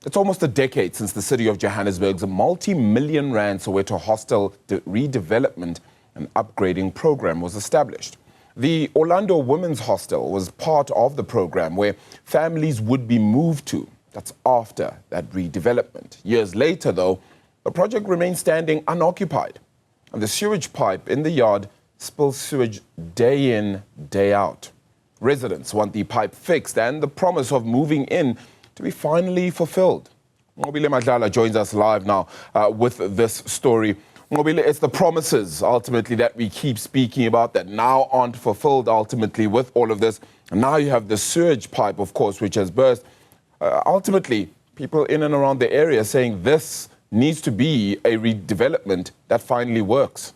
It's almost a decade since the City of Johannesburg's multi-million rand Soweto Hostel Redevelopment and Upgrading Programme was established. The Orlando Women's Hostel was part of the programme where families would be moved to. That's after that redevelopment. Years later, though, the project remains standing unoccupied. And the sewage pipe in the yard spills sewage day in, day out. Residents want the pipe fixed and the promise of moving in to be finally fulfilled. Nqobile Madlala joins us live now with this story. Nqobile, it's the promises ultimately that we keep speaking about that now aren't fulfilled ultimately with all of this. And now you have the sewage pipe, of course, which has burst. Ultimately, people in and around the area saying this needs to be a redevelopment that finally works.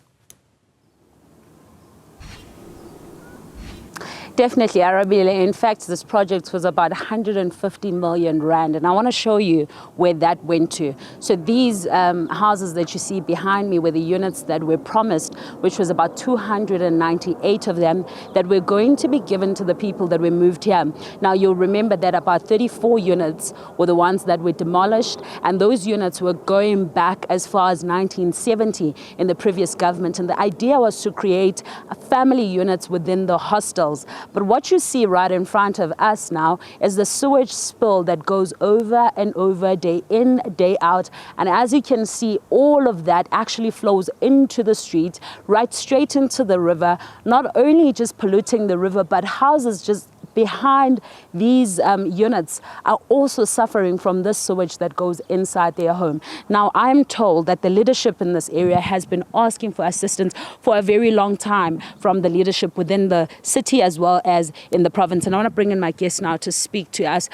Definitely, Arabile. In fact, this project was about 150 million rand, and I want to show you where that went to. So these houses that you see behind me were the units that were promised, which was about 298 of them that were going to be given to the people that were moved here. Now, you'll remember that about 34 units were the ones that were demolished, and those units were going back as far as 1970 in the previous government. And the idea was to create family units within the hostels. But what you see right in front of us now is the sewage spill that goes over and over, day in, day out. And as you can see, all of that actually flows into the street, right straight into the river, not only just polluting the river, but houses just behind these units are also suffering from this sewage that goes inside their home. Now, I'm told that the leadership in this area has been asking for assistance for a very long time from the leadership within the city as well as in the province. And I want to bring in my guest now to speak to us.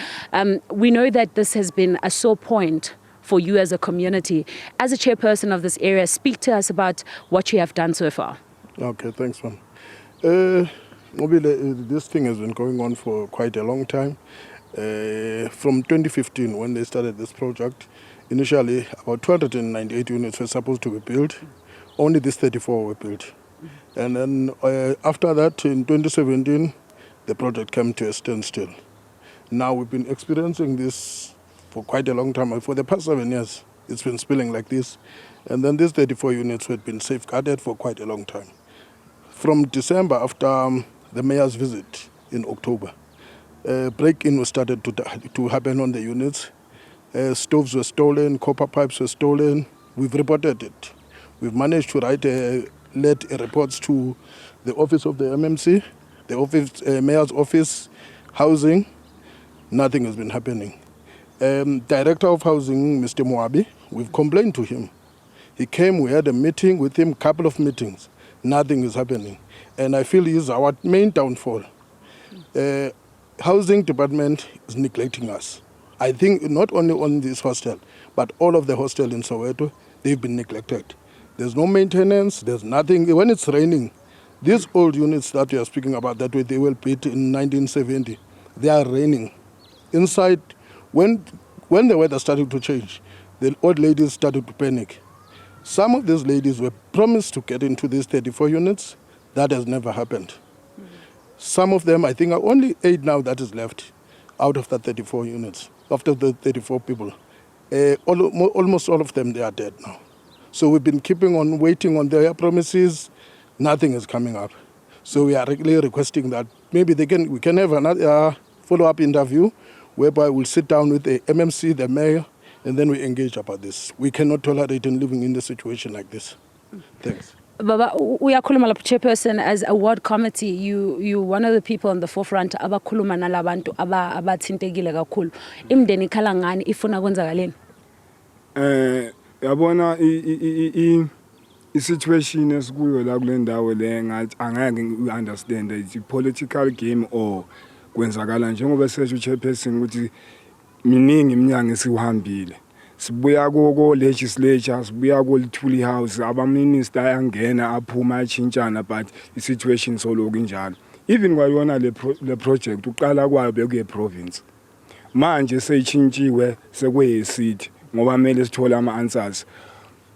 We know that this has been a sore point for you as a community. As a chairperson of this area, speak to us about what you have done so far. Okay, thanks, man. This thing has been going on for quite a long time. From 2015, when they started this project, initially about 298 units were supposed to be built. Only these 34 were built. And then after that, in 2017, the project came to a standstill. Now we've been experiencing this for quite a long time. For the past 7 years, it's been spilling like this. And then these 34 units had been safeguarded for quite a long time. From December, after the mayor's visit in October, break-in was started to happen on the units. Stoves were stolen, copper pipes were stolen. We've reported it. We've managed to write reports to the office of the MMC, the mayor's office, housing. Nothing has been happening. Director of housing, Mr. Moabi, we've complained to him. He came, we had a meeting with him, couple of meetings. Nothing is happening. And I feel he's our main downfall. Housing department is neglecting us. I think not only on this hostel, but all of the hostels in Soweto, they've been neglected. There's no maintenance, there's nothing. When it's raining, these old units that we are speaking about, that they were built in 1970, they are raining. Inside, when the weather started to change, the old ladies started to panic. Some of these ladies were promised to get into these 34 units. That has never happened. Some of them, I think, are only 8 now that is left out of the 34 units, after the 34 people. Almost all of them, they are dead now. So we've been keeping on waiting on their promises. Nothing is coming up. So we are really requesting that maybe we can have another follow-up interview whereby we'll sit down with the MMC, the mayor, and then we engage about this. We cannot tolerate living in a situation like this. Thanks. Baba, we are Kuluma chairperson. As a ward committee, you one of the people on the forefront. Aba kuluma nalabantu aba thintegile kakhulu. Imndeni khala ngani ifuna kwenzakaleni? Yabona I situation esikuyo la kule ndawo le ngathi angeke understand it's a political game or kwenzakala njengoba sesho chairperson ukuthi miningi iminyanga esiwuhambile. Sibuya ko legislature, sibuya ko Lithuli House, abaminister ayangena aphuma achintshana, but i-situation solo kunjalo. Even kwayona le project uqala kwayo bekuye province. Manje seyichintshiwe sekuye city ngoba kumele sithole ama-answers.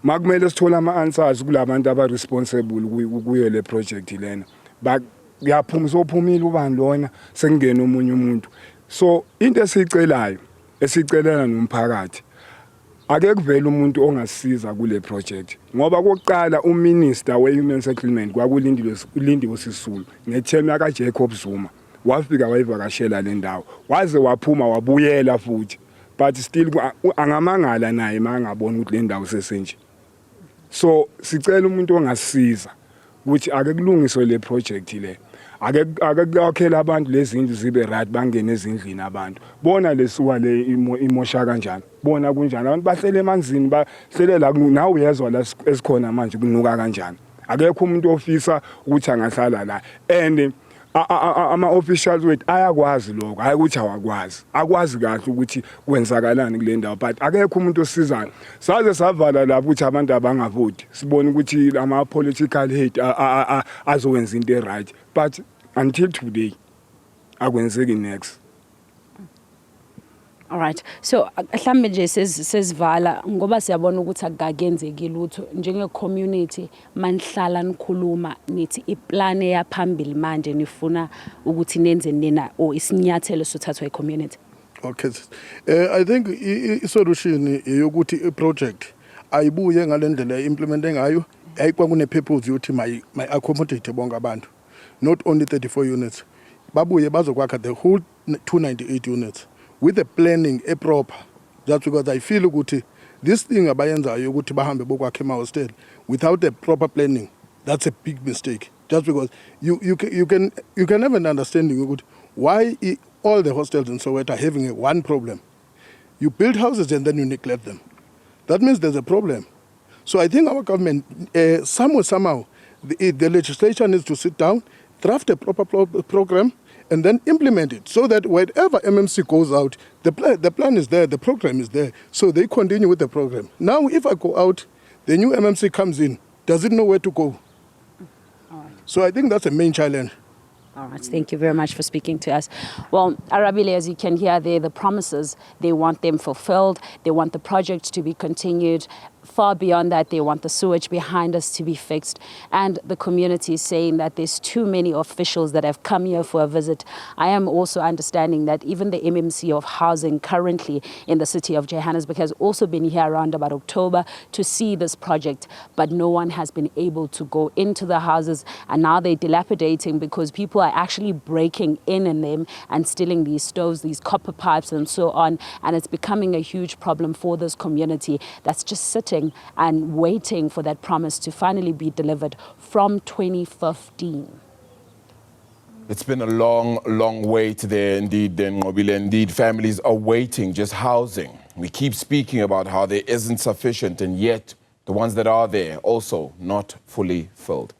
Makumele sithole ama-answers kulabantu aba-responsible kuyo le project lena. But kuyaphuma sophumile ubani lona sekungena omunye umuntu. So into esicelayo esicelela nomphakathi ake kuvela umuntu ongasiza kule project ngoba kokuqala uminister we-human settlement kwakulindiwe Sisulu ngethema kaJacob Zuma wafika wayivakashela le ndawo waze waphuma wabuyela futhi but still angamangala naye mangabona ukuthi le ndawo sesenje. So sicela umuntu ongasiza ukuthi ake kulungiswe le project le ake kwakhela abantu lezindlu zibe right bangene ezindlini abantu bona lesuka le imosha kanjani bona kunjani abantu bahlele emanzini bahlele la nawe uyezwa la esikhona manje kunuka kanjani akekho umuntu ofisa ukuthi angahlala la and ama-officials wethu ayakwazi lokho hayi ukuthi awakwazi akwazi kahle ukuthi kwenzakalani kule ndawo but akekho umuntu osizayo saze savala lapho ukuthi abantu abangavoti sibone ukuthi ama-political hate azokwenza into right but until today akwenzeki next. All right. So mhlambe nje sesivala ngoba siyabona ukuthi akukenzeki lutho njenge community manihlala nikhuluma nithi iplan yaphambili manje nifuna ukuthi nenze nina or isinyathelo sothathwa i-community. Okay. I think i-solution yokuthi i-project ayibuye ngalendlela implement ngayo ayikwa kune purpose yokuthi my accommodate bonke abantu not only 34 units babuye bazokwakha the whole 298 units with the planning proper. That's because I feel ukuthi this thing abayenzayo ukuthi bahambe bokwakha ema-hostel without the proper planning, that's a big mistake. Just because you can have an understanding ukuthi why all the hostels in Soweto are having one problem. You build houses and then you neglect them. That means there's a problem. So I think our government somehow the legislation needs to sit down, draft a proper program and then implement it so that wherever MMC goes out, the plan is there, the program is there, so they continue with the program. Now, if I go out, the new MMC comes in, does it know where to go? All right. So I think that's a main challenge. All right, thank you very much for speaking to us. Well, Arabile, as you can hear there, the promises, they want them fulfilled. They want the project to be continued. Far beyond that, they want the sewage behind us to be fixed. And the community is saying that there's too many officials that have come here for a visit. I am also understanding that even the MMC of housing currently in the city of Johannesburg has also been here around about October to see this project, but no one has been able to go into the houses. And now they're dilapidating because people are actually breaking in them and stealing these stoves, these copper pipes and so on. And it's becoming a huge problem for this community that's just sitting and waiting for that promise to finally be delivered from 2015. It's been a long wait there indeed, Nqobile. Indeed, families are waiting, just housing. We keep speaking about how there isn't sufficient, and yet the ones that are there also not fully filled.